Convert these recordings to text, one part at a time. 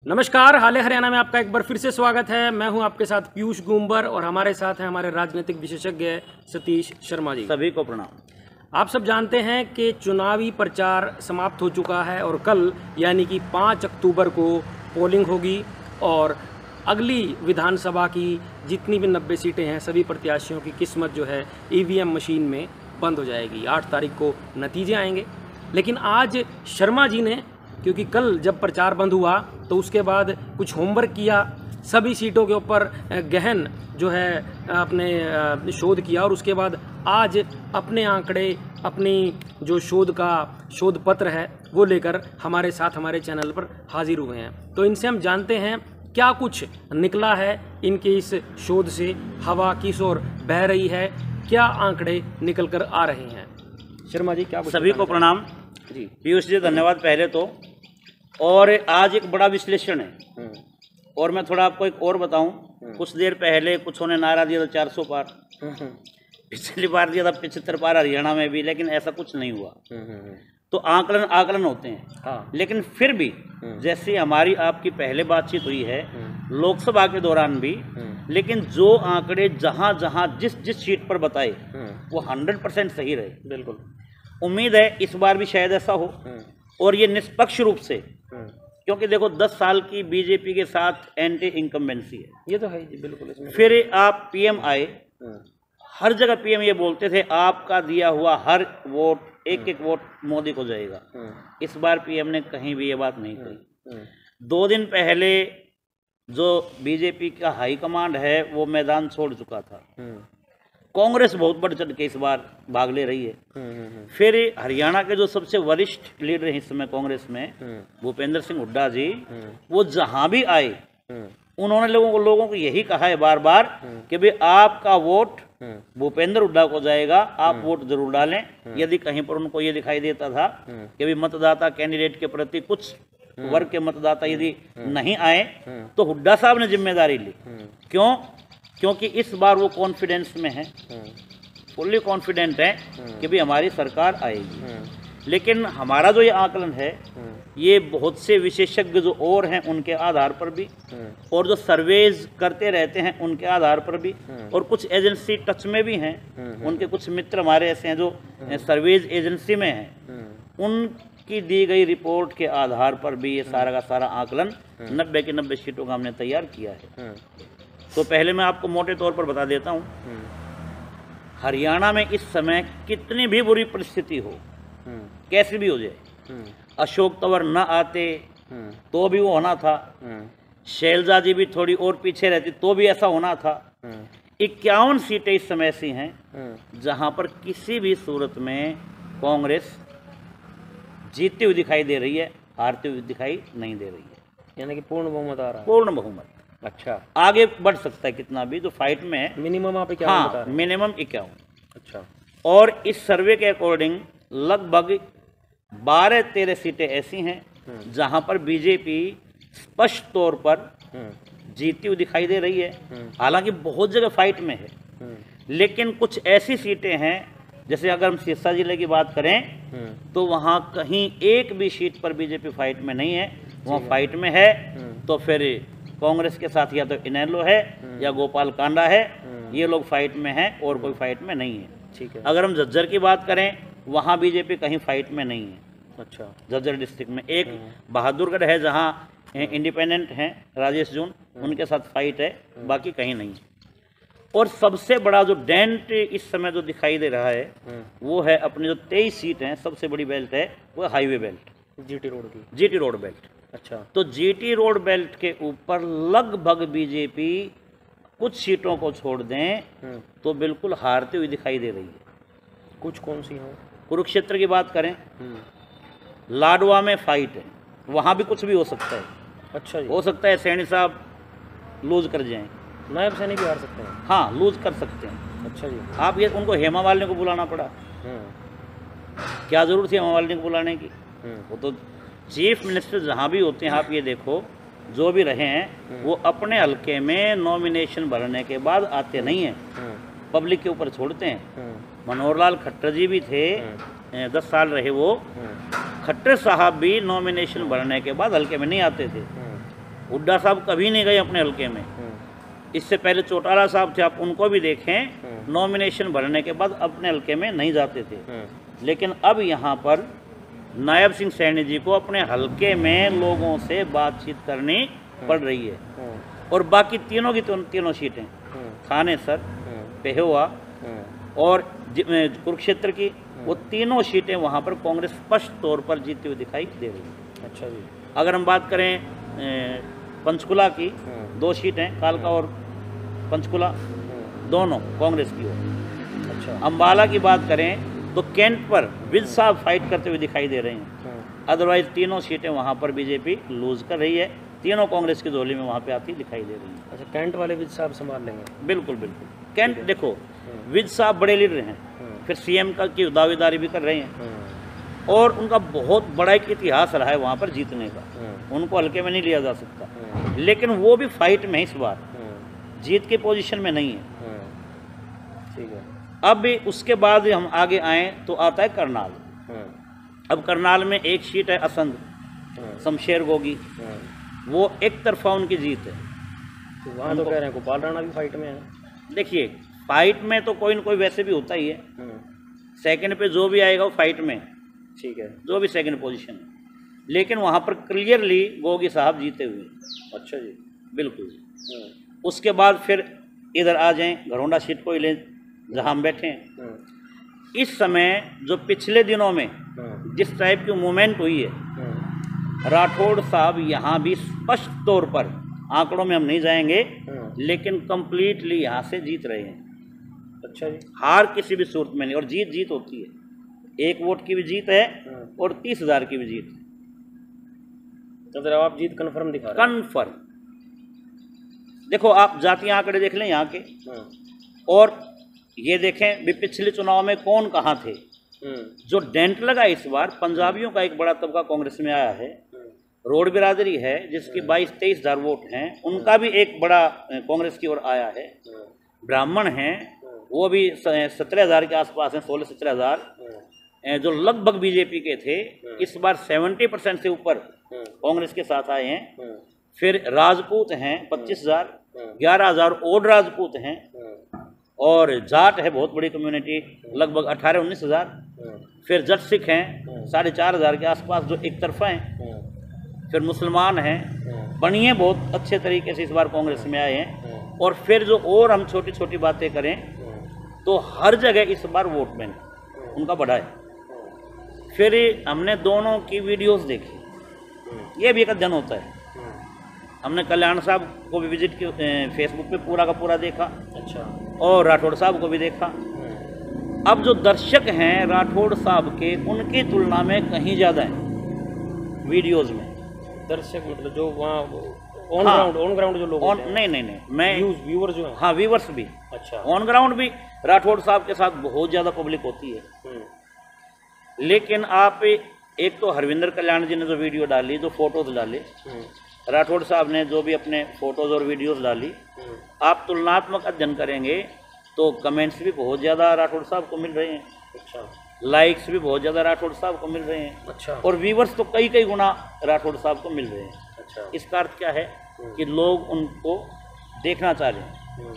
नमस्कार, हाले हरियाणा में आपका एक बार फिर से स्वागत है। मैं हूं आपके साथ पीयूष गुंबर और हमारे साथ हैं हमारे राजनीतिक विशेषज्ञ सतीश शर्मा जी। सभी को प्रणाम। आप सब जानते हैं कि चुनावी प्रचार समाप्त हो चुका है और कल यानी कि 5 अक्टूबर को पोलिंग होगी और अगली विधानसभा की जितनी भी 90 सीटें हैं सभी प्रत्याशियों की किस्मत जो है ईवीएम मशीन में बंद हो जाएगी। 8 तारीख को नतीजे आएंगे। लेकिन आज शर्मा जी ने, क्योंकि कल जब प्रचार बंद हुआ तो उसके बाद कुछ होमवर्क किया, सभी सीटों के ऊपर गहन जो है अपने शोध किया और उसके बाद आज अपने आंकड़े, अपनी जो शोध पत्र है वो लेकर हमारे साथ हमारे चैनल पर हाजिर हुए हैं। तो इनसे हम जानते हैं क्या कुछ निकला है इनके इस शोध से, हवा किस ओर बह रही है, क्या आंकड़े निकल कर आ रहे हैं। शर्मा जी क्या कुछ? सभी को प्रणाम जी। पीयूष जी धन्यवाद पहले तो। और आज एक बड़ा विश्लेषण है और मैं थोड़ा आपको एक और बताऊं। कुछ देर पहले कुछ ने नारा दिया था 400 पार, पिछली बार दिया था 75 पार हरियाणा में भी, लेकिन ऐसा कुछ नहीं हुआ। तो आकलन होते हैं। हाँ। लेकिन फिर भी जैसे हमारी आपकी पहले बातचीत हुई है लोकसभा के दौरान भी, लेकिन जो आंकड़े जहां जहां जिस सीट पर बताए वो 100% सही रहे। बिल्कुल। उम्मीद है इस बार भी शायद ऐसा हो और ये निष्पक्ष रूप से, क्योंकि देखो 10 साल की बीजेपी के साथ एंटी इनकम्बेंसी है। ये तो है जी, बिल्कुल। इसमें फिर आप पीएम आए, हर जगह पीएम ये बोलते थे आपका दिया हुआ हर वोट, एक वोट मोदी को जाएगा। इस बार पीएम ने कहीं भी ये बात नहीं कही। 2 दिन पहले जो बीजेपी का हाईकमांड है वो मैदान छोड़ चुका था। कांग्रेस बहुत बढ़ चढ़ के इस बार भाग ले रही है। फिर हरियाणा के जो सबसे वरिष्ठ लीडर हैं इस समय कांग्रेस में, भूपेंद्र सिंह हुड्डा जी, वो जहां भी आए उन्होंने लोगों को यही कहा है बार बार कि भाई आपका वोट भूपेंद्र हुड्डा को जाएगा, आप वोट जरूर डालें। यदि कहीं पर उनको ये दिखाई देता था कि भाई मतदाता कैंडिडेट के प्रति, कुछ वर्ग के मतदाता यदि नहीं आए तो हुड्डा साहब ने जिम्मेदारी ली। क्यों? क्योंकि इस बार वो कॉन्फिडेंस में है, फुल्ली कॉन्फिडेंट है कि भी हमारी सरकार आएगी। लेकिन हमारा जो ये आकलन है ये बहुत से विशेषज्ञ जो और हैं उनके आधार पर भी, और जो सर्वेज करते रहते हैं उनके आधार पर भी, और कुछ एजेंसी टच में भी हैं, उनके कुछ मित्र हमारे ऐसे हैं जो सर्वेज एजेंसी में हैं, उनकी दी गई रिपोर्ट के आधार पर भी ये सारा का सारा आकलन 90 की 90 सीटों का हमने तैयार किया है। तो पहले मैं आपको मोटे तौर पर बता देता हूँ, हरियाणा में इस समय कितनी भी बुरी परिस्थिति हो, कैसी भी हो जाए, अशोक तंवर न आते तो भी वो होना था, शैलजा जी भी थोड़ी और पीछे रहती तो भी ऐसा होना था। 51 सीटें इस समय ऐसी हैं जहां पर किसी भी सूरत में कांग्रेस जीतती हुई दिखाई दे रही है, हारती हुई दिखाई नहीं दे रही है। यानी कि पूर्ण बहुमत आ रहा है। पूर्ण बहुमत। अच्छा, आगे बढ़ सकता है कितना भी, जो फाइट में है। मिनिमम आप क्या बता रहे हैं? मिनिमम 51। अच्छा। और इस सर्वे के अकॉर्डिंग लगभग 12-13 सीटें ऐसी हैं जहां पर बीजेपी स्पष्ट तौर पर जीतती हुई दिखाई दे रही है। हालांकि बहुत जगह फाइट में है, लेकिन कुछ ऐसी सीटें हैं, जैसे अगर हम सिरसा जिले की बात करें तो वहां कहीं एक भी सीट पर बीजेपी फाइट में नहीं है। वहां फाइट में है तो फिर कांग्रेस के साथ या तो इनेलो है या गोपाल कांडा है, ये लोग फाइट में हैं और कोई फाइट में नहीं है। ठीक है। अगर हम झज्जर की बात करें वहाँ बीजेपी कहीं फाइट में नहीं है। अच्छा। झज्जर डिस्ट्रिक्ट में एक बहादुरगढ़ है जहाँ इंडिपेंडेंट हैं राजेश जून, उनके साथ फाइट है, बाकी कहीं नहीं। और सबसे बड़ा जो डेंट इस समय जो दिखाई दे रहा है वो है अपनी जो 23 सीट हैं, सबसे बड़ी बेल्ट है वो हाईवे बेल्ट, जीटी रोड की। GT road belt. अच्छा। तो जीटी रोड बेल्ट के ऊपर लगभग बीजेपी कुछ सीटों को छोड़ दें तो बिल्कुल हारती हुई दिखाई दे रही है। कुछ कौन सी हो? कुरुक्षेत्र की बात करें, लाडवा में फाइट है, वहाँ भी कुछ भी हो सकता है। अच्छा जी। हो सकता है सैनी साहब लूज कर जाएं, नायब सैनी भी हार सकते हैं। हाँ, लूज कर सकते हैं। अच्छा जी। आप ये उनको हेमा मालिनी को बुलाना पड़ा, क्या जरूरत थी हेमा मालिनी को बुलाने की? वो तो चीफ मिनिस्टर जहाँ भी होते हैं, आप ये देखो जो भी रहे हैं वो अपने हल्के में नॉमिनेशन भरने के बाद आते नहीं हैं, पब्लिक के ऊपर छोड़ते हैं। मनोहर लाल खट्टर जी भी थे, 10 साल रहे वो, खट्टर साहब भी नॉमिनेशन भरने के बाद हल्के में नहीं आते थे। हुड्डा साहब कभी नहीं गए अपने हलके में। इससे पहले चौटाला साहब थे, आप उनको भी देखें, नॉमिनेशन भरने के बाद अपने हलके में नहीं जाते थे। लेकिन अब यहाँ पर नायब सिंह सैनी जी को अपने हलके में लोगों से बातचीत करनी पड़ रही है। और बाकी तीनों की तीनों सीटें, थानेसर, पेहोवा और कुरुक्षेत्र की, वो तीनों सीटें वहाँ पर कांग्रेस स्पष्ट तौर पर जीतती हुई दिखाई दे रही है। अच्छा जी। अगर हम बात करें पंचकुला की, 2 सीटें, कालका और पंचकुला, दोनों कांग्रेस की ओर। अच्छा। अम्बाला की बात करें तो कैंट पर विज साहब फाइट करते हुए दिखाई दे रहे हैं। अदरवाइज तीनों सीटें वहाँ पर बीजेपी लूज कर रही है, तीनों कांग्रेस की झोली में वहाँ पे आती दिखाई दे रही है। अच्छा, कैंट वाले विज साहब संभाल लेंगे? बिल्कुल बिल्कुल। कैंट देखो, विज साहब बड़े लीडर हैं, फिर सीएम का की दावेदारी भी कर रहे हैं, और उनका बहुत बड़ा एक इतिहास रहा है वहाँ पर जीतने का, उनको हल्के में नहीं लिया जा सकता। लेकिन वो भी फाइट में इस बार जीत की पोजीशन में नहीं है। ठीक है। अब भी उसके बाद हम आगे आए तो आता है करनाल। अब करनाल में एक सीट है असंध, शमशेर गोगी, वो एक तरफा उनकी जीत है। तो वहाँ तो कह रहे हैं गोपाल राणा भी फाइट में है। देखिए, फाइट में तो कोई न कोई वैसे भी होता ही है, सेकंड पे जो भी आएगा वो फाइट में, ठीक है, जो भी सेकंड पोजीशन है। लेकिन वहाँ पर क्लियरली गोगी साहब जीते हुए। अच्छा जी। बिल्कुल। उसके बाद फिर इधर आ जाएं, घरौंडा सीट को ही लें जहाँ हम बैठे हैं। इस समय जो पिछले दिनों में जिस टाइप की मूवमेंट हुई है, राठौड़ साहब यहाँ भी स्पष्ट तौर पर, आंकड़ों में हम नहीं जाएंगे, लेकिन कंप्लीटली यहाँ से जीत रहे हैं। अच्छा जी। हार किसी भी सूरत में नहीं, और जीत जीत होती है। 1 वोट की भी जीत है और 30,000 की भी जीत। तो फिर आप जीत कन्फर्म दिखा रहे हैं? कन्फर्म। देखो, आप जातीय आंकड़े देख लें यहाँ के, और ये देखें भी पिछले चुनाव में कौन कहाँ थे। जो डेंट लगा इस बार, पंजाबियों का एक बड़ा तबका कांग्रेस में आया है, रोड बिरादरी है जिसकी 22-23 हज़ार वोट हैं, उनका भी एक बड़ा कांग्रेस की ओर आया है। ब्राह्मण हैं, वो भी 17,000 के आसपास हैं, 16-17 हज़ार, जो लगभग बीजेपी के थे, इस बार 70% से ऊपर कांग्रेस के साथ आए हैं। फिर राजपूत हैं 25,000, 11,000 और राजपूत हैं, और जाट है बहुत बड़ी कम्युनिटी, लगभग 18-19 हज़ार। फिर जट सिख हैं 4,500 के आसपास, जो एक तरफा हैं। फिर मुसलमान हैं, बनिए बहुत अच्छे तरीके से इस बार कांग्रेस में आए हैं। और फिर जो और हम छोटी छोटी बातें करें तो हर जगह इस बार वोट बैंक उनका बढ़ा है। फिर हमने दोनों की वीडियोस देखी, ये भी एक अध्ययन होता है। हमने कल्याण साहब को भी विजिट किया, फेसबुक पे पूरा का पूरा देखा। अच्छा। और राठौड़ साहब को भी देखा। अब जो दर्शक हैं राठौड़ साहब के, उनकी तुलना में कहीं ज़्यादा हैं वीडियोस में। दर्शक मतलब जो वहाँ ऑन ग्राउंड जो लोग होते हैं? नहीं, मैं व्यूअर जो है। हाँ, व्यूअर्स भी। अच्छा। ऑन ग्राउंड भी राठौड़ साहब के साथ बहुत ज़्यादा पब्लिक होती है। लेकिन आप एक तो हरविंदर कल्याण जी ने जो वीडियो डाली, जो फोटोज डाले, राठौड़ साहब ने जो भी अपने फोटोज और वीडियोस डाली, आप तुलनात्मक अध्ययन करेंगे तो कमेंट्स भी बहुत ज़्यादा राठौड़ साहब को मिल रहे हैं। अच्छा। लाइक्स भी बहुत ज़्यादा राठौड़ साहब को मिल रहे हैं। अच्छा। और व्यूवर्स तो कई गुना राठौड़ साहब को मिल रहे हैं। अच्छा। इसका अर्थ क्या है कि लोग उनको देखना चाह रहे हैं,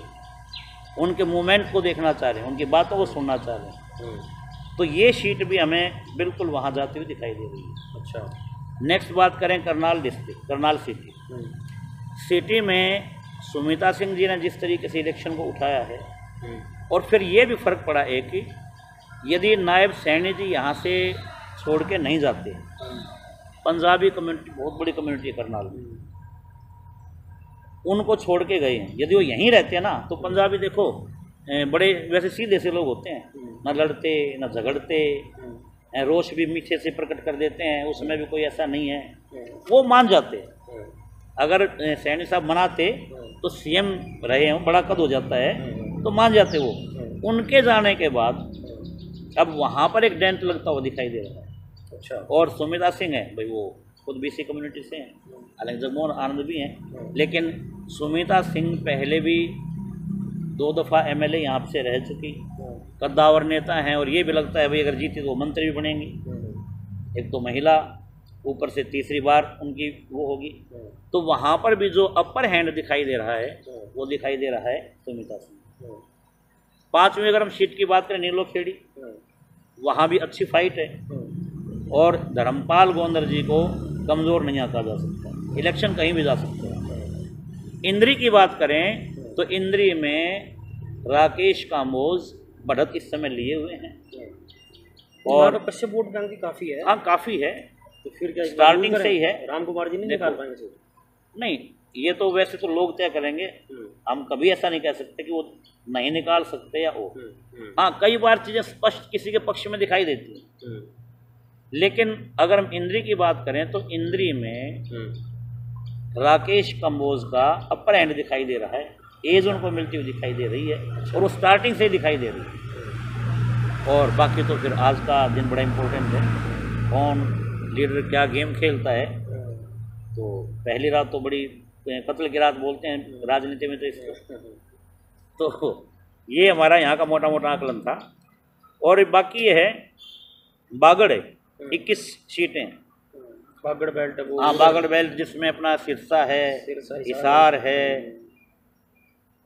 उनके मूवमेंट को देखना चाह रहे हैं, उनकी बातों को सुनना चाह रहे हैं। तो ये शीट भी हमें बिल्कुल वहाँ जाती हुई दिखाई दे रही है। अच्छा। नेक्स्ट बात करें Karnal district, Karnal city. City में सुमिता सिंह जी ने जिस तरीके से इलेक्शन को उठाया है, और फिर ये भी फर्क पड़ा है कि यदि नायब सैनी जी यहाँ से छोड़ के नहीं जाते, पंजाबी कम्युनिटी बहुत बड़ी कम्युनिटी है करनाल में, उनको छोड़ के गए हैं। यदि वो यहीं रहते हैं ना तो पंजाबी देखो बड़े वैसे सीधे से लोग होते हैं, ना लड़ते ना झगड़ते, रोष भी मीठे से प्रकट कर देते हैं, उसमें भी कोई ऐसा नहीं है, वो मान जाते हैं। अगर सैनी साहब मनाते तो सीएम रहे हैं, बड़ा कद हो जाता है, तो मान जाते वो। उनके जाने के बाद अब वहाँ पर एक डेंट लगता हुआ दिखाई दे रहा है। अच्छा। और सुमिता सिंह है भाई, वो खुद बीसी कम्युनिटी से हैं, हालांकि जगमोहन आनंद भी हैं, लेकिन सुमिता सिंह पहले भी 2 दफ़ा एमएलए यहाँ से रह चुकी, कद्दावर नेता हैं, और ये भी लगता है भाई अगर जीती तो मंत्री भी बनेंगी। एक तो महिला, ऊपर से तीसरी बार उनकी वो होगी। तो वहाँ पर भी जो अपर हैंड दिखाई दे रहा है वो दिखाई दे रहा है सुमित्रा सिंह। पांचवी अगर हम सीट की बात करें नीलोखेड़ी, वहाँ भी अच्छी फाइट है और धर्मपाल गोंदर जी को कमज़ोर नहीं आंका जा सकता, इलेक्शन कहीं भी जा सकता है। इंद्री की बात करें तो इंद्री में राकेश कामोज बढ़त इस समय लिए हुए हैं और पश्चिम वोट बैंक भी काफ़ी है। हाँ काफ़ी है, तो फिर क्या स्टार्टिंग से ही है। राम कुमार जी नहीं निकाल पाएंगे? नहीं, ये तो वैसे तो लोग तय करेंगे, हम कभी ऐसा नहीं कह सकते कि वो नहीं निकाल सकते या वो। हाँ कई बार चीज़ें स्पष्ट किसी के पक्ष में दिखाई देती हैं, लेकिन अगर हम इंद्री की बात करें तो इंद्री में राकेश कंबोज का अपर एंड दिखाई दे रहा है, एज उनको मिलती हुई दिखाई दे रही है और वो स्टार्टिंग से ही दिखाई दे रही है। और बाकी तो फिर आज का दिन बड़ा इम्पोर्टेंट है, कौन लीडर क्या गेम खेलता है। तो पहली रात तो बड़ी कत्ल की रात बोलते हैं राजनीति में तो इसको, तो ये हमारा यहाँ का मोटा मोटा आकलन था। और बाकी ये है बागड़ है 21 सीटें, बागड़ बेल्ट। हाँ बागड़ बेल्ट जिसमें अपना सिरसा है, हिसार है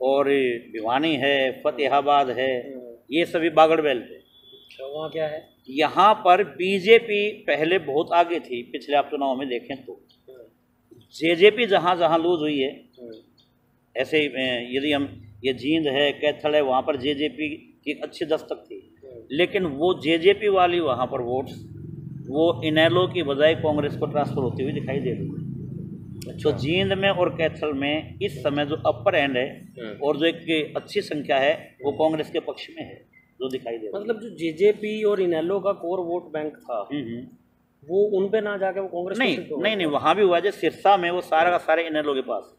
और भिवानी है, फतेहाबाद है, ये सभी बागड़ बेल्ट है। वहाँ क्या है? यहाँ पर बीजेपी पहले बहुत आगे थी, पिछले आप चुनाव में देखें तो जेजेपी जहाँ जहाँ लूज हुई है, ऐसे यदि हम ये जींद है, कैथल है, वहाँ पर जेजेपी की अच्छी दस्तक थी, लेकिन वो जेजेपी वाली वहाँ पर वोट्स वो इनेलो की बजाय कांग्रेस को ट्रांसफर होती हुई दिखाई दे रही है। तो जींद में और कैथल में इस समय जो अपर एंड है और जो एक अच्छी संख्या है वो कांग्रेस के पक्ष में है जो दिखाई दे रहा है। मतलब जो जेजेपी और इनेलो का कोर वोट बैंक था वो उन पे ना जाके वो कांग्रेस नहीं, वहाँ भी हुआ है। सिरसा में वो सारा का सारे इनेलो के पास।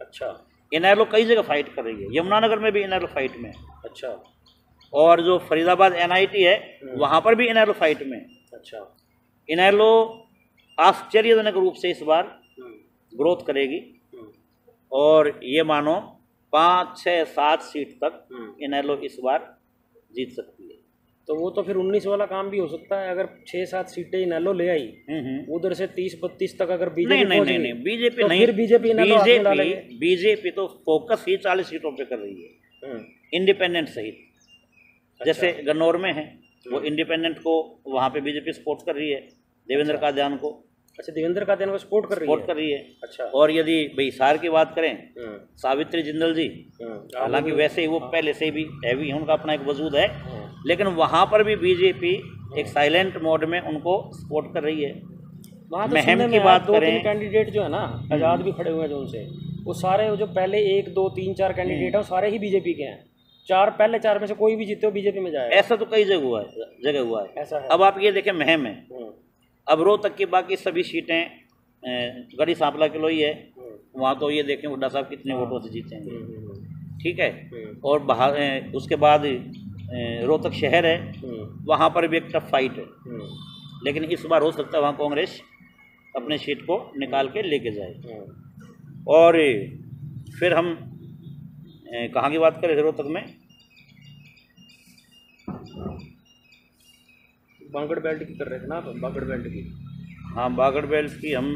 अच्छा, इनेलो कई जगह फाइट कर रही है, यमुनानगर में भी इनेलो फाइट में। अच्छा, और जो फरीदाबाद एनआईटी है वहाँ पर भी इनेलो फाइट में। अच्छा, इनेलो आश्चर्यजनक रूप से इस बार ग्रोथ करेगी और ये मानो 5, 6, 7 सीट तक इनेलो इस बार जीत सकती है। तो वो तो फिर 19 वाला काम भी हो सकता है, अगर 6-7 सीटें इनेलो ले आई उधर से 30-32 तक अगर बीजेपी नहीं बीजेपी तो नहीं, फिर बीजेपी तो फोकस ही 40 सीटों पे कर रही है इंडिपेंडेंट सहित। अच्छा। जैसे गन्नौर में है वो इंडिपेंडेंट को वहाँ पे बीजेपी सपोर्ट कर रही है, देवेंद्र कादियान को। अच्छा, देवेंद्र कादियान को सपोर्ट कर रही है। अच्छा। और यदि हिसार की बात करें सावित्री जिंदल जी, हालांकि वैसे ही वो पहले से भी हैवी है, उनका अपना एक वजूद है, लेकिन वहाँ पर भी बीजेपी एक साइलेंट मोड में उनको सपोर्ट कर रही है। महम की बात करें, कैंडिडेट जो है ना आज़ाद भी खड़े हुए हैं जो उनसे, वो सारे जो पहले 1, 2, 3, 4 कैंडिडेट है वो सारे ही बीजेपी के हैं। पहले चार में से कोई भी जीते हो बीजेपी में जाए, ऐसा तो कई जगह हुआ है ऐसा है। अब आप ये देखें महम है, अब रोहतक की बाकी सभी सीटें गढ़ी सांपला के लोई है, वहाँ तो ये देखें हुड्डा साहब कितने वोटों से जीतेंगे, ठीक है। और बाहर उसके बाद रोहतक शहर है, वहाँ पर भी एक टफ फाइट है, लेकिन इस बार हो सकता है वहाँ कांग्रेस अपने सीट को निकाल के लेके जाए। और फिर हम कहाँ की बात करें, रोहतक में बागड़ बेल्ट की कर रहे थे ना, बागड़ बेल्ट की। हाँ बागड़ बेल्ट की हम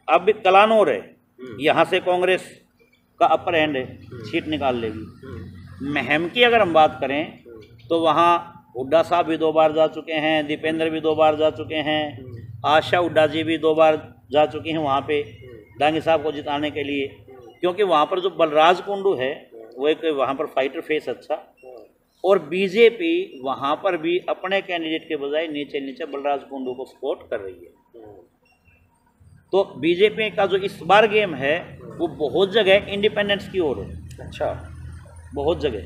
अब भी कलानौर है, यहाँ से कांग्रेस का अपर हैंड है, सीट निकाल लेगी। महम की अगर हम बात करें तो वहाँ हुड्डा साहब भी 2 बार जा चुके हैं, दीपेंद्र भी 2 बार जा चुके हैं, आशा हुड्डा जी भी 2 बार जा चुकी हैं वहाँ पे डांगी साहब को जिताने के लिए, क्योंकि वहाँ पर जो बलराज कुंडू है वो एक वहाँ पर फाइटर फेस अच्छा, और बीजेपी वहाँ पर भी अपने कैंडिडेट के बजाय नीचे बलराज कुंडू को सपोर्ट कर रही है। तो बीजेपी का जो इस बार गेम है वो बहुत जगह इंडिपेंडेंस की ओर है। अच्छा, बहुत जगह।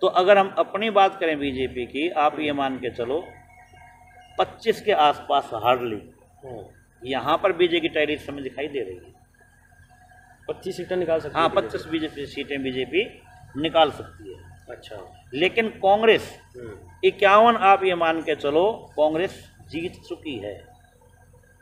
तो अगर हम अपनी बात करें बीजेपी की, आप ये मान के चलो 25 के आसपास हार्डली यहाँ पर बीजेपी की टाइट समय दिखाई दे रही है। 25 सीटें निकाल सकती है। हाँ 25 सीटें बीजेपी निकाल सकती है। अच्छा, लेकिन कांग्रेस 51 आप ये मान के चलो कांग्रेस जीत चुकी है,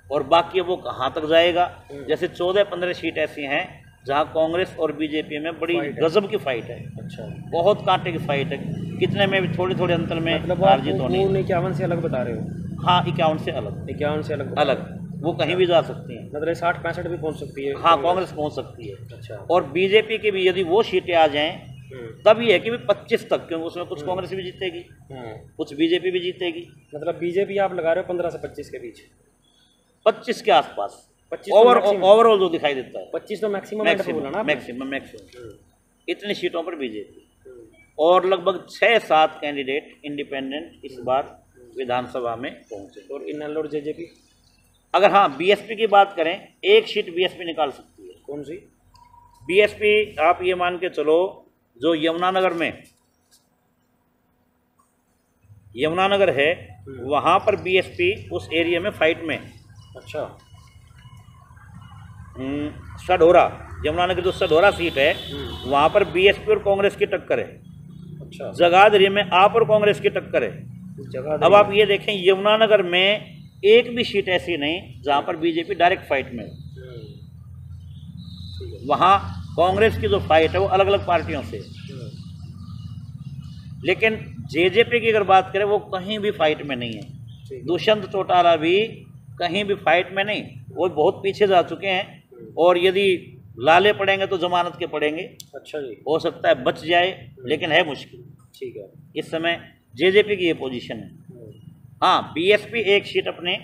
और बाकी वो कहाँ तक जाएगा। जैसे 14-15 सीट ऐसी हैं जहाँ कांग्रेस और बीजेपी में बड़ी गजब की फाइट है। अच्छा, बहुत कांटे की फाइट है, कितने में भी थोड़े थोड़े अंतर में मतलब हार आप जीत होनी है। 51 से अलग बता रहे हो? हाँ, 51 से अलग, 51 से अलग अलग वो कहीं भी जा सकती हैं। मतलब 60-65 भी पहुंच सकती है? हाँ, कांग्रेस पहुंच सकती है। अच्छा। और बीजेपी की भी यदि वो सीटें आ जाएं तब ये है कि 25 तक, क्योंकि उसमें कुछ कांग्रेस भी जीतेगी, कुछ बीजेपी भी जीतेगी। मतलब बीजेपी आप लगा रहे हो 15 से 25 के बीच? 25 के आसपास 25 ओवरऑल जो दिखाई देता है। 25 तो मैक्सिमम मैक्सिमम इतनी सीटों पर बीजेपी, और लगभग 6-7 कैंडिडेट इंडिपेंडेंट इस बार विधानसभा में पहुंचे। और इनेलो और जेजेपी? अगर हाँ बीएसपी की बात करें, एक सीट बीएसपी निकाल सकती है। कौन सी? बीएसपी आप ये मान के चलो, जो यमुनानगर है वहां पर बीएसपी उस एरिया में फाइट में। अच्छा। सढौरा, यमुनानगर जो सढौरा सीट है वहां पर बीएसपी और कांग्रेस की टक्कर है। अच्छा। जगाधरी में आप और कांग्रेस की टक्कर है। अब आप ये देखें, यमुनानगर में एक भी सीट ऐसी नहीं जहां पर बीजेपी डायरेक्ट फाइट में हो। वहां कांग्रेस की जो फाइट है वो अलग अलग पार्टियों से। लेकिन जेजेपी की अगर बात करें, वो कहीं भी फाइट में नहीं है। दुष्यंत चौटाला भी कहीं भी फाइट में नहीं, वो बहुत पीछे जा चुके हैं। और यदि लाले पड़ेंगे तो जमानत के पड़ेंगे। अच्छा जी। हो सकता है बच जाए, लेकिन है मुश्किल। ठीक है। इस समय जेजेपी की ये पोजीशन है। हाँ, बीएसपी एक सीट अपने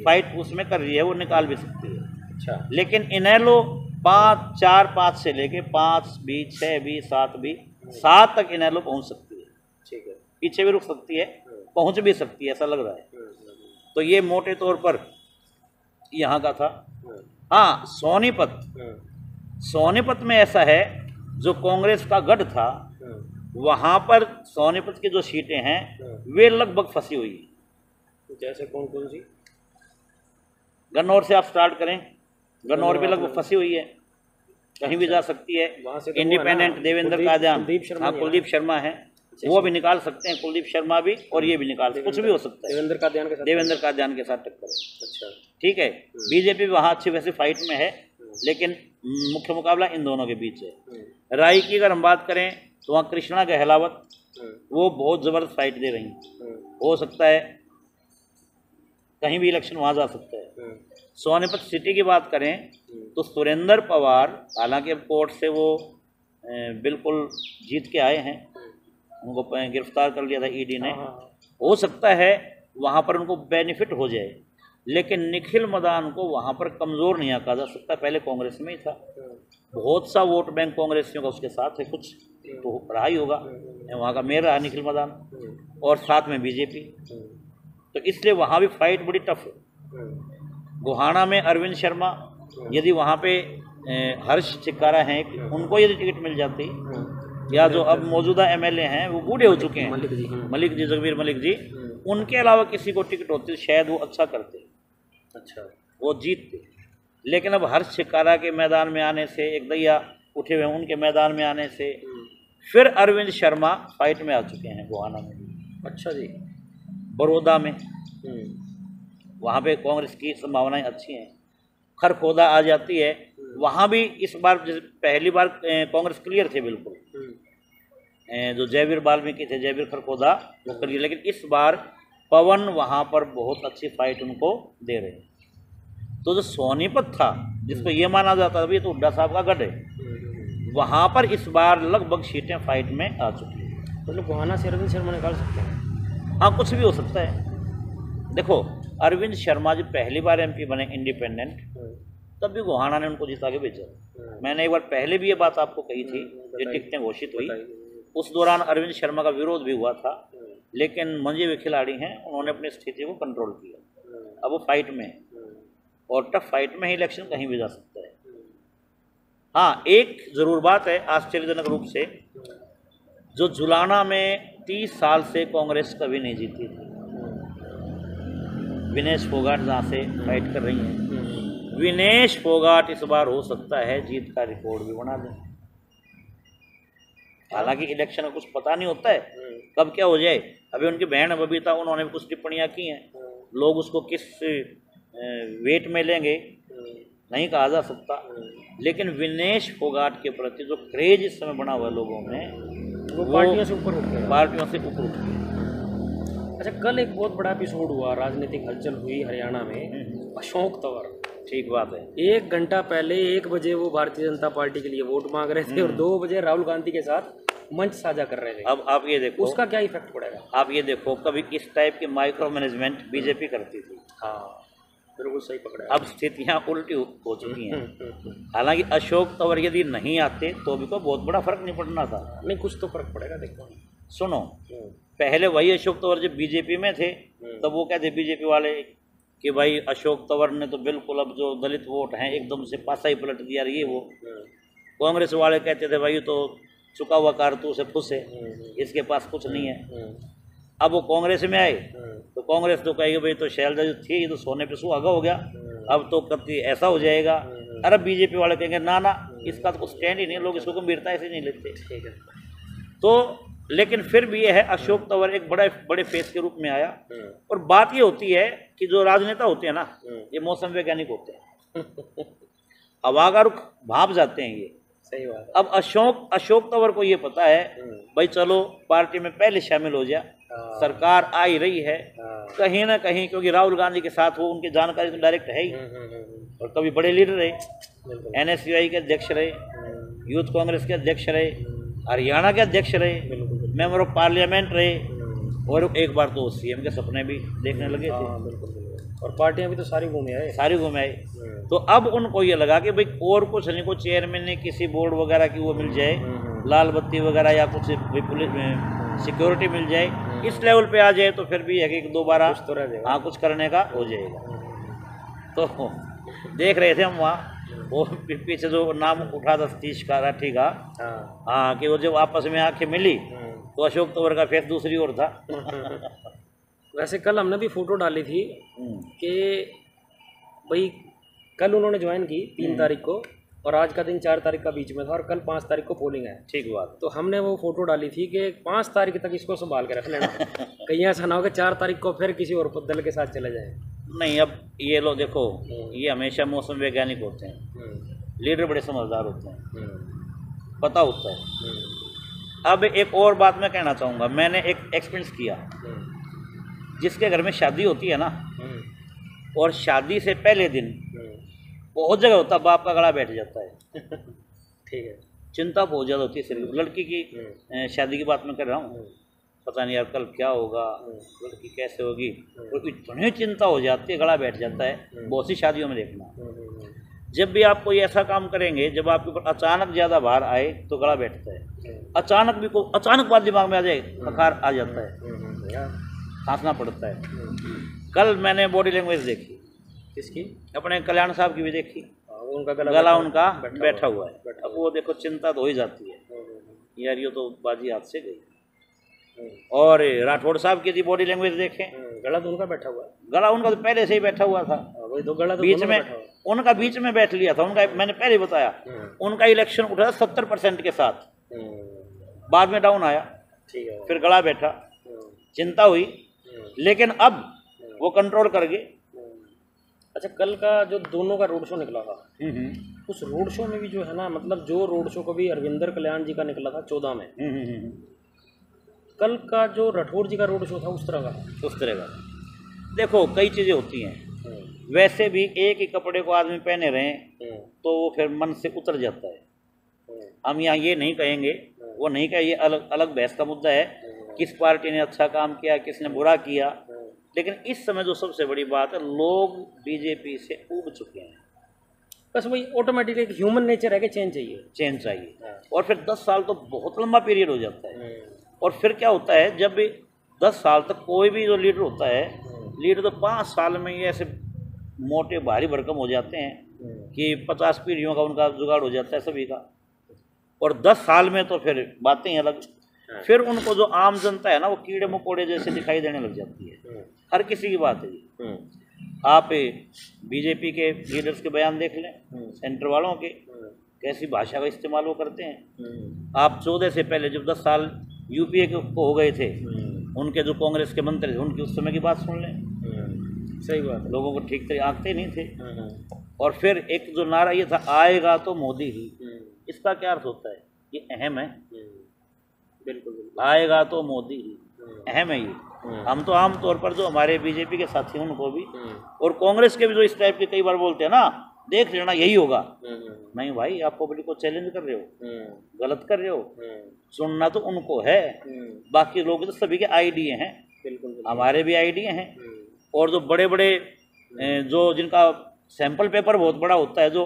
फाइट उसमें कर रही है, वो निकाल भी सकती है। अच्छा। लेकिन इनेलो 4-5 से लेके 5 भी, 6 भी, 7 भी, 7 तक इनेलो पहुंच सकती है। ठीक है। पीछे भी रुक सकती है, पहुंच भी सकती है, ऐसा लग रहा है। तो ये मोटे तौर पर यहाँ का था। हाँ, सोनीपत में ऐसा है, जो कांग्रेस का गढ़ था वहां पर सोनीपत की जो सीटें हैं वे लगभग फंसी हुई है। जैसे कौन कौन सी? गन्नौर से आप स्टार्ट करें, गन्नौर भी लगभग फंसी हुई है, कहीं भी जा सकती है। इंडिपेंडेंट देवेंद्र कादियान, हाँ कुलदीप शर्मा है, वो भी निकाल सकते हैं। कुलदीप शर्मा भी, और ये भी निकाल सकते, कुछ भी हो सकता है। देवेंद्र कादियान के साथ टक्कर है। अच्छा, ठीक है। बीजेपी वहाँ अच्छी वैसी फाइट में है, लेकिन मुख्य मुकाबला इन दोनों के बीच है। राई की अगर हम बात करें तो वहाँ कृष्णा गहलावत, वो बहुत ज़बरदस्त फाइट दे रही हैं। हो सकता है कहीं भी इलेक्शन वहाँ जा सकता है। सोनीपत सिटी की बात करें तो सुरेंद्र पवार, हालांकि अब कोर्ट से वो बिल्कुल जीत के आए हैं, उनको गिरफ्तार कर लिया था ईडी ने। हो सकता है वहाँ पर उनको बेनिफिट हो जाए, लेकिन निखिल मदान को वहाँ पर कमज़ोर नहीं आंका जा सकता। पहले कांग्रेस में ही था, बहुत सा वोट बैंक कांग्रेसियों का उसके साथ है, कुछ तो रहा ही होगा। वहाँ का मेयर रहा निखिल मदान, और साथ में बीजेपी, तो इसलिए वहाँ भी फाइट बड़ी टफ है। गोहाना में अरविंद शर्मा, यदि वहाँ पे हर्ष चिक्कारा हैं, उनको यदि टिकट मिल जाती, या जो अब मौजूदा एमएलए हैं वो बूढ़े हो चुके हैं, मलिक जी, जगबीर मलिक जी, उनके अलावा किसी को टिकट होती शायद वो अच्छा करते। अच्छा, वो जीतते। लेकिन अब हर्ष चिक्कारा के मैदान में आने से, एक दैया उठे हुए उनके मैदान में आने से, फिर अरविंद शर्मा फाइट में आ चुके हैं गोहाना में। अच्छा जी। बड़ौदा में वहाँ पे कांग्रेस की संभावनाएं अच्छी हैं। खरखोदा आ जाती है, वहाँ भी इस बार, जैसे पहली बार कांग्रेस क्लियर थे बिल्कुल, जो जयवीर वाल्मीकि थे, जयवीर खरखोदा, वो क्लियर। लेकिन इस बार पवन वहाँ पर बहुत अच्छी फाइट उनको दे रहे हैं। तो जो सोनीपत था, जिसको ये माना जाता था ये तो हुड्डा साहब का गढ़ है, वहाँ पर इस बार लगभग सीटें फाइट में आ चुकी हैं। तो गोहाना से अरविंद शर्मा निकाल सकते हैं? हाँ, कुछ भी हो सकता है। देखो, अरविंद शर्मा जब पहली बार एमपी बने इंडिपेंडेंट, तब भी गोहाना ने उनको जिता के भेजा। मैंने एक बार पहले भी ये बात आपको कही थी, ये टिकटें घोषित हुई, उस दौरान अरविंद शर्मा का विरोध भी हुआ था, लेकिन मंजे हुए खिलाड़ी हैं, उन्होंने अपनी स्थिति को कंट्रोल किया। अब वो फाइट में है, और टफ फाइट में ही इलेक्शन कहीं भी जा सकता है। हाँ, एक ज़रूर बात है आश्चर्यजनक रूप से, जो जुलाना में 30 साल से कांग्रेस कभी नहीं जीती थी, विनेश फोगाट जहाँ से फाइट कर रही हैं, विनेश फोगाट इस बार हो सकता है जीत का रिकॉर्ड भी बना दें। हालांकि इलेक्शन का कुछ पता नहीं होता है कब क्या हो जाए। अभी उनकी बहन बबीता, उन्होंने भी कुछ टिप्पणियां की हैं, लोग उसको किस वेट में लेंगे नहीं कहा जा सकता, लेकिन विनेश फोगाट के प्रति जो क्रेज इस समय बना हुआ है लोगों में वो पार्टियों से ऊपर उठ गया। पार्टियों से ऊपर उठ गया। अच्छा, कल एक बहुत बड़ा एपिसोड हुआ, राजनीतिक हलचल हुई हरियाणा में। अशोक तंवर, ठीक बात है। 1 घंटा पहले 1 बजे वो भारतीय जनता पार्टी के लिए वोट मांग रहे थे और 2 बजे राहुल गांधी के साथ मंच साझा कर रहे थे। अब आप ये देखो उसका क्या इफेक्ट पड़ेगा। आप ये देखो, कभी इस टाइप के माइक्रो मैनेजमेंट बीजेपी करती थी, हाँ बिल्कुल सही पकड़ा। अब स्थितियां उल्टी हो चुकी हैं। हालांकि अशोक तंवर यदि नहीं आते तो भी कोई बहुत बड़ा फर्क नहीं पड़ना था। नहीं, कुछ तो फर्क पड़ेगा। देखो सुनो, पहले वही अशोक तंवर जब बीजेपी में थे तब वो कहते बीजेपी वाले कि भाई अशोक तंवर ने तो बिल्कुल अब जो दलित वोट हैं एकदम से पासा ही पलट दिया। ये वो कांग्रेस वाले कहते थे भाई तो चुका हुआ कारतूस से फुस है, इसके पास कुछ नहीं है। अब वो कांग्रेस में आए तो कांग्रेस तो कहेगी भाई तो शैलजा जो थी ये तो सोने पे सुहागा हो गया, अब तो कभी ऐसा हो जाएगा। अरे बीजेपी वाले कहेंगे ना ना, इसका तो कुछ स्टैंड ही नहीं, लोग इसको गंभीरता ऐसे नहीं लेते। ठीक है। तो लेकिन फिर भी ये है, अशोक तंवर एक बड़े फेस के रूप में आया। और बात ये होती है कि जो राजनेता होते हैं ना, ये मौसम वैज्ञानिक होते हैं, अवागारुख भाप जाते हैं ये। सही बात है। अब अशोक तंवर को ये पता है भाई चलो पार्टी में पहले शामिल हो जा, सरकार आ ही रही है कहीं ना कहीं, क्योंकि राहुल गांधी के साथ वो उनकी जानकारी तो डायरेक्ट है ही, और कभी बड़े लीडर रहे, NSUI के अध्यक्ष रहे, यूथ कांग्रेस के अध्यक्ष रहे, हरियाणा के अध्यक्ष रहे, मेंबर ऑफ पार्लियामेंट रहे, और एक बार तो CM के सपने भी देखने लगे थे। और पार्टियां भी तो सारी घूमे आए। तो अब उनको ये लगा कि भाई और कुछ नहीं, को चेयरमैन ने किसी बोर्ड वगैरह की वो मिल जाए, लाल बत्ती वगैरह या कुछ पुलिस सिक्योरिटी मिल जाए, इस लेवल पे आ जाए तो फिर भी है कि दोबारा कुछ करने का हो जाएगा। तो देख रहे थे हम वहाँ, वो पीछे जो नाम उठा था सतीश राठी का, हाँ कि वो जब आपस में आंखें मिली तो अशोक तंवर का फेस दूसरी ओर था। वैसे कल हमने भी फोटो डाली थी कि भाई कल उन्होंने ज्वाइन की 3 तारीख को, और आज का दिन 4 तारीख का बीच में था, और कल 5 तारीख को पोलिंग है। ठीक बात। तो हमने वो फोटो डाली थी कि 5 तारीख तक इसको संभाल के रख लेना, कहीं ऐसा ना हो कि 4 तारीख को फिर किसी और दल के साथ चले जाएं। नहीं, अब ये लोग देखो, ये हमेशा मौसम वैज्ञानिक होते हैं, लीडर बड़े समझदार होते हैं, पता होता है। अब एक और बात मैं कहना चाहूँगा, मैंने एक एक्सपीरियंस किया। जिसके घर में शादी होती है ना, और शादी से पहले दिन बहुत जगह होता है बाप का गला बैठ जाता है। ठीक है। चिंता बहुत ज़्यादा होती है सिर्फ लड़की की शादी की बात मैं कर रहा हूँ, पता नहीं यार कल क्या होगा, लड़की कैसे होगी, और इतनी चिंता हो जाती है, गला बैठ जाता है। बहुत सी शादियों में देखना, जब भी आप कोई ऐसा काम करेंगे जब आपके ऊपर अचानक ज़्यादा भार आए तो गला बैठता है। अचानक बात दिमाग में आ जाए, बुखार आ जाता है, खांसना पड़ता है। कल मैंने बॉडी लैंग्वेज देखी, किसकी? अपने कल्याण साहब की भी देखी, उनका गला उनका बैठा हुआ है। अब वो देखो चिंता तो हो ही जाती है यार, ये तो बाजी हाथ से गई। और राठौड़ साहब की बॉडी लैंग्वेज देखें, गला तो उनका बैठा हुआ है, गला उनका तो पहले से ही बैठा हुआ था। वही तो गला तो बीच में उनका बीच में बैठ लिया था उनका, मैंने पहले बताया उनका इलेक्शन उठा 70% के साथ, बाद में डाउन आया, ठीक है, फिर गला बैठा, चिंता हुई, लेकिन अब वो कंट्रोल कर गए। अच्छा, कल का जो दोनों का रोड शो निकला था, उस रोड शो में भी जो है ना, मतलब जो रोड शो कभी अरविंदर कल्याण जी का निकला था 14 में, कल का जो राठौर जी का रोड शो था उस तरह का। देखो कई चीज़ें होती हैं, वैसे भी एक ही कपड़े को आदमी पहने रहें तो वो फिर मन से उतर जाता है। हम यहाँ ये नहीं कहेंगे, वो नहीं कहे, ये अलग अलग बहस का मुद्दा है, किस पार्टी ने अच्छा काम किया, किसने बुरा किया। लेकिन इस समय जो सबसे बड़ी बात है, लोग बीजेपी से ऊब चुके हैं। बस वही ऑटोमेटिकली एक ह्यूमन नेचर है कि चेंज चाहिए। और फिर 10 साल तो बहुत लंबा पीरियड हो जाता है। और फिर क्या होता है, जब भी 10 साल तक कोई भी जो लीडर होता है, लीडर तो 5 साल में ये ऐसे मोटे भारी भरकम हो जाते हैं कि 50 पीढ़ियों का उनका जुगाड़ हो जाता है सभी का। और 10 साल में तो फिर बातें ही अलग। फिर उनको जो आम जनता है ना, वो कीड़े मकोड़े जैसे दिखाई देने लग जाती है। हर किसी की बात है ये। आप बीजेपी के लीडर्स के बयान देख लें, सेंटर वालों के, कैसी भाषा का इस्तेमाल वो करते हैं। आप 14 से पहले जब 10 साल यूपीए को हो गए थे, उनके जो कांग्रेस के मंत्री थे, उनकी उस समय की बात सुन लें। सही बात है, लोगों को ठीक तरह आंकते नहीं थे। और फिर एक जो नारा ये था, आएगा तो मोदी ही, इसका क्या अर्थ होता है? ये अहम है। बिल्कुल बिल्कुल। आएगा तो मोदी ही, अहम है ये। हम तो आम तौर पर जो हमारे बीजेपी के साथी हैं उनको भी और कांग्रेस के भी जो इस टाइप के कई बार बोलते हैं ना, देख लेना यही होगा। नहीं भाई, आप पब्लिक को चैलेंज कर रहे हो, गलत कर रहे हो। सुनना तो उनको है, बाकी लोग तो सभी के आइडिया हैं, बिल्कुल हमारे भी आइडिया हैं। और जो बड़े बड़े जो जिनका सैंपल पेपर बहुत बड़ा होता है, जो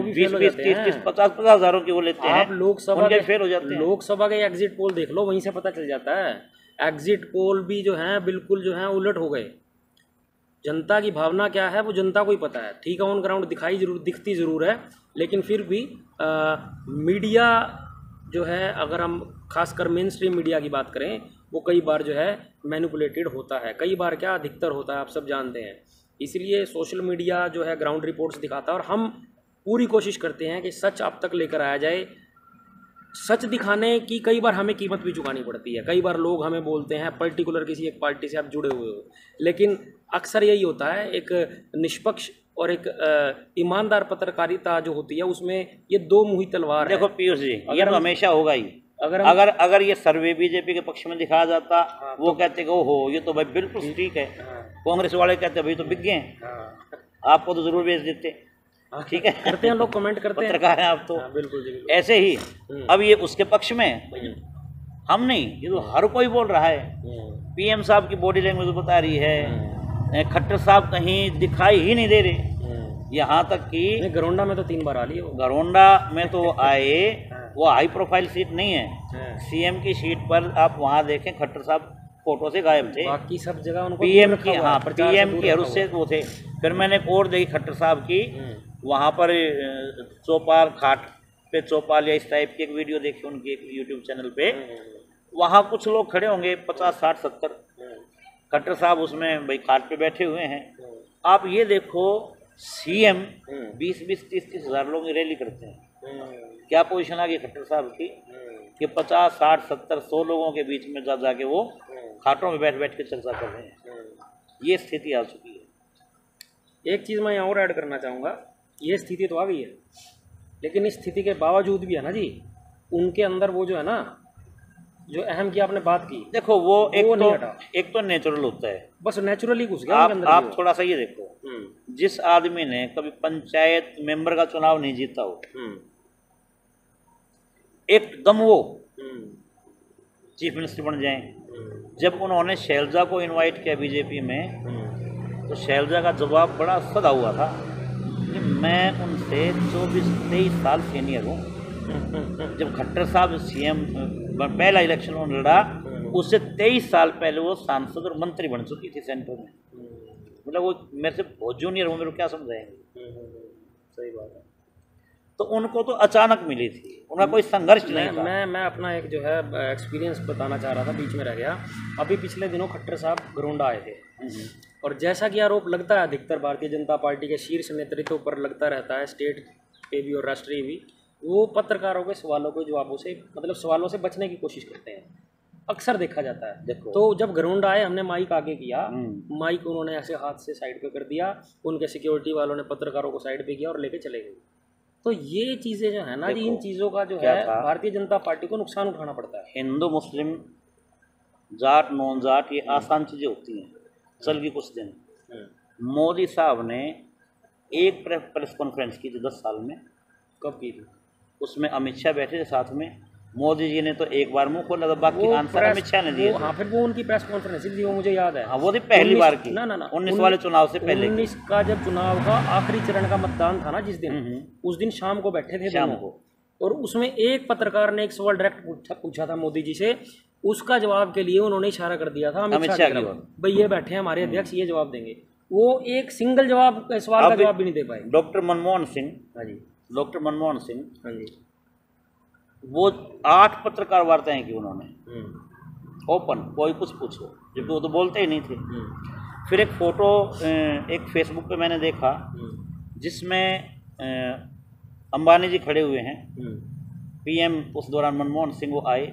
20-20, 30-30, 50-50 हज़ारों की वो लेते हैं, आप लोकसभा उनके फेल हो जाते हैं। लोकसभा के एग्जिट पोल देख लो, वहीं से पता चल जाता है। एग्जिट पोल भी जो है बिल्कुल जो है उलट हो गए। जनता की भावना क्या है वो जनता को ही पता है। ठीक है, ऑन ग्राउंड दिखती ज़रूर है, लेकिन फिर भी मीडिया जो है, अगर हम खासकर मेन स्ट्रीम मीडिया की बात करें, वो कई बार जो है मैनिपुलेटेड होता है। कई बार क्या, अधिकतर होता है, आप सब जानते हैं। इसलिए सोशल मीडिया जो है ग्राउंड रिपोर्ट्स दिखाता है और हम पूरी कोशिश करते हैं कि सच आप तक लेकर आया जाए। सच दिखाने की कई बार हमें कीमत भी चुकानी पड़ती है। कई बार लोग हमें बोलते हैं पर्टिकुलर किसी एक पार्टी से आप जुड़े हुए हो, लेकिन अक्सर यही होता है, एक निष्पक्ष और एक ईमानदार पत्रकारिता जो होती है उसमें ये दो मुही तलवार है। देखो पीयूष जी, ये तो हमेशा होगा ही। अगर ये सर्वे बीजेपी के पक्ष में दिखाया जाता, वो कहते कि ओहो ये तो भाई बिल्कुल ठीक है, कांग्रेस वाले कहते भाई तो बिक गए हैं, आपको तो जरूर बेच देते। ठीक है, करते हैं लोग, कमेंट करते हैं, पत्रकार हैं आप तो। बिल्कुल जी। ऐसे ही अब ये उसके पक्ष में, हम नहीं, ये तो हर कोई बोल रहा है। पीएम साहब की बॉडी लैंग्वेज बता रही है, खट्टर साहब कहीं दिखाई ही नहीं दे रहे। यहाँ तक कि गरोंडा में तो 3 बार आ लिए, गरोंडा में तो आए, वो हाई प्रोफाइल सीट नहीं है, सीएम की सीट पर आप वहाँ देखें खट्टर साहब फोटो से गायब थे। बाकी सब जगह उनको पीएम की, हाँ पीएम की हरूस से वो थे। फिर मैंने एक और देखी खट्टर साहब की, वहाँ पर चौपाल घाट पे चौपाल या इस टाइप की एक वीडियो देखी उनकी एक यूट्यूब चैनल पे। वहाँ कुछ लोग खड़े होंगे 50, 60, 70, खट्टर साहब उसमें भाई घाट पे बैठे हुए हैं। आप ये देखो, सीएम 20-20, 30-30 हज़ार लोगों की रैली करते हैं। क्या पोजीशन आ गई खट्टर साहब की कि 50, 60, 70, 100 लोगों के बीच में जा जाके वो घाटों में बैठ बैठ के चर्चा कर रहे हैं। ये स्थिति आ चुकी है। एक चीज़ मैं यहाँ और ऐड करना चाहूँगा, ये स्थिति तो आ गई है, लेकिन इस स्थिति के बावजूद भी है ना जी, उनके अंदर वो जो है ना, जो अहम की आपने बात की, देखो वो एक तो नेचुरल होता है, बस नेचुरली घुस गया उनके अंदर। आप थोड़ा सा ये देखो, जिस आदमी ने कभी पंचायत मेंबर का चुनाव नहीं जीता हो, एकदम वो चीफ मिनिस्टर बन जाए। जब उन्होंने शैलजा को इनवाइट किया बीजेपी में, तो शैलजा का जवाब बड़ा सदा हुआ था कि मैं उनसे 24-23 साल सीनियर हूँ। जब खट्टर साहब सीएम पहला इलेक्शन उन्होंने लड़ा, उससे 23 साल पहले वो सांसद और मंत्री बन चुकी थी सेंटर में। मतलब वो मेरे से बहुत जूनियर हूँ, मेरे को क्या समझाएंगे। सही बात है। तो उनको तो अचानक मिली थी, उनका कोई संघर्ष नहीं था। मैं अपना एक जो है एक्सपीरियंस बताना चाह रहा था, बीच में रह गया। अभी पिछले दिनों खट्टर साहब गरोंडा आए थे, और जैसा कि आरोप लगता है अधिकतर भारतीय जनता पार्टी के शीर्ष नेतृत्व पर लगता रहता है, स्टेट पे भी और राष्ट्रीय भी, वो पत्रकारों के सवालों के जवाबों से, मतलब सवालों से बचने की कोशिश करते हैं, अक्सर देखा जाता है। देखो, तो जब गरोंडा आए, हमने माइक आगे किया, माइक उन्होंने ऐसे हाथ से साइड पे कर दिया, उनके सिक्योरिटी वालों ने पत्रकारों को साइड पे किया और लेके चले गए। तो ये चीज़ें जो है ना जी, इन चीज़ों का जो है भारतीय जनता पार्टी को नुकसान उठाना पड़ता है। हिंदू मुस्लिम, जाट नॉन जाट, ये आसान चीज़ें होती हैं, चल गई कुछ दिन। मोदी साहब ने एक प्रेस कॉन्फ्रेंस की थी 10 साल में। कब की थी? उसमें अमित शाह बैठे थे साथ में, मोदी जी ने तो एक बार मुंह खोला था, बाकी आंसर अमित शाह ने दिए। हाँ, फिर वो उनकी प्रेस कॉन्फ्रेंस थी, वो मुझे याद है। हाँ, वो थी पहली बार की, ना 19 वाले चुनाव से पहले। 19 का जब चुनाव का आखिरी चरण का मतदान था ना, जिस दिन, उस दिन शाम को बैठे थे शाम को, और उसमें एक पत्रकार ने एक सवाल डायरेक्ट पूछा था मोदी जी से, उसका जवाब के लिए उन्होंने इशारा कर दिया था अमित शाह की तरफ, भाई ये बैठे हैं हमारे अध्यक्ष, ये जवाब देंगे। वो एक सिंगल सवाल का जवाब भी नहीं दे पाए। डॉक्टर मनमोहन सिंह, हाँ जी, डॉक्टर मनमोहन सिंह, हाँ जी, वो 8 पत्रकार वार्ताएं की उन्होंने, ओपन, कोई कुछ पूछो, जबकि वो तो बोलते ही नहीं थे। फिर एक फोटो एक फेसबुक पे मैंने देखा, जिसमें अंबानी जी खड़े हुए हैं, पीएम उस दौरान मनमोहन सिंह वो आए,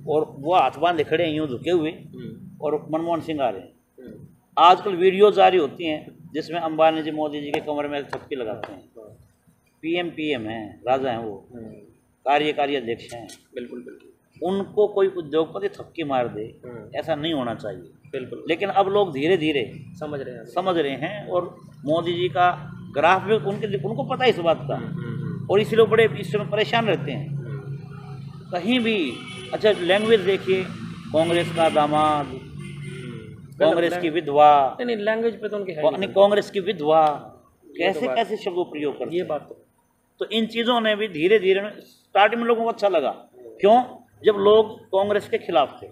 और वो हाथ बांधे खड़े हैं यूँ झुके हुए, और मनमोहन सिंह आ रहे हैं। आजकल वीडियो जारी होती हैं, जिसमें अंबानी जी मोदी जी के कमर में थपकी लगाते हैं। पीएम हैं, राजा हैं, वो कार्यकारी अध्यक्ष हैं। बिल्कुल बिल्कुल। उनको कोई उद्योगपति थपकी मार दे, ऐसा नहीं होना चाहिए। बिल्कुल लेकिन अब लोग धीरे धीरे समझ रहे हैं और मोदी जी का ग्राफ भी उनको पता है इस बात का, और इसलिए बड़े इस समय परेशान रहते हैं। कहीं भी अच्छा लैंग्वेज देखिए, कांग्रेस का दामाद, कांग्रेस की विधवा, नहीं लैंग्वेज पे तो उनके है नहीं। कांग्रेस की विधवा, कैसे कैसे शब्दों प्रयोग करते ये हैं। बात तो इन चीज़ों ने भी धीरे धीरे, स्टार्टिंग में लोगों को अच्छा लगा, क्यों? जब लोग कांग्रेस के खिलाफ थे,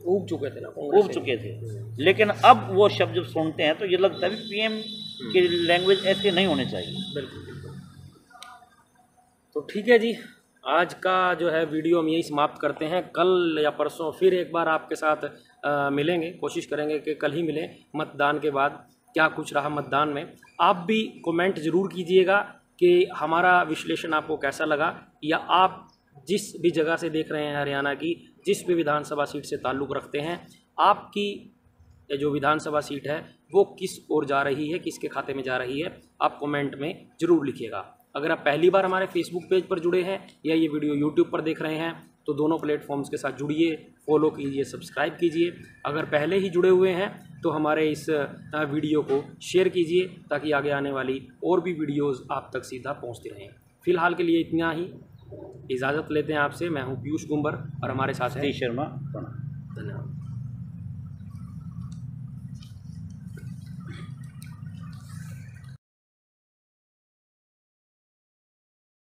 ऊब चुके थे ना, ऊब चुके थे। लेकिन अब वो शब्द जब सुनते हैं तो ये लगता है पीएम की लैंग्वेज ऐसे नहीं होनी चाहिए। बिल्कुल बिल्कुल। तो ठीक है जी, आज का जो है वीडियो हम यही समाप्त करते हैं। कल या परसों फिर एक बार आपके साथ मिलेंगे, कोशिश करेंगे कि कल ही मिलें मतदान के बाद, क्या कुछ रहा मतदान में। आप भी कमेंट ज़रूर कीजिएगा कि हमारा विश्लेषण आपको कैसा लगा, या आप जिस भी जगह से देख रहे हैं हरियाणा की, जिस भी विधानसभा सीट से ताल्लुक़ रखते हैं, आपकी जो विधानसभा सीट है वो किस ओर जा रही है, किसके खाते में जा रही है, आप कमेंट में ज़रूर लिखिएगा। अगर आप पहली बार हमारे फेसबुक पेज पर जुड़े हैं या ये वीडियो यूट्यूब पर देख रहे हैं तो दोनों प्लेटफॉर्म्स के साथ जुड़िए, फॉलो कीजिए, सब्सक्राइब कीजिए। अगर पहले ही जुड़े हुए हैं तो हमारे इस वीडियो को शेयर कीजिए ताकि आगे आने वाली और भी वीडियोज़ आप तक सीधा पहुँचती रहें। फ़िलहाल के लिए इतना ही, इजाज़त लेते हैं आपसे। मैं हूँ पीयूष कुंबर और हमारे साथ सतीश शर्मा। धन्यवाद।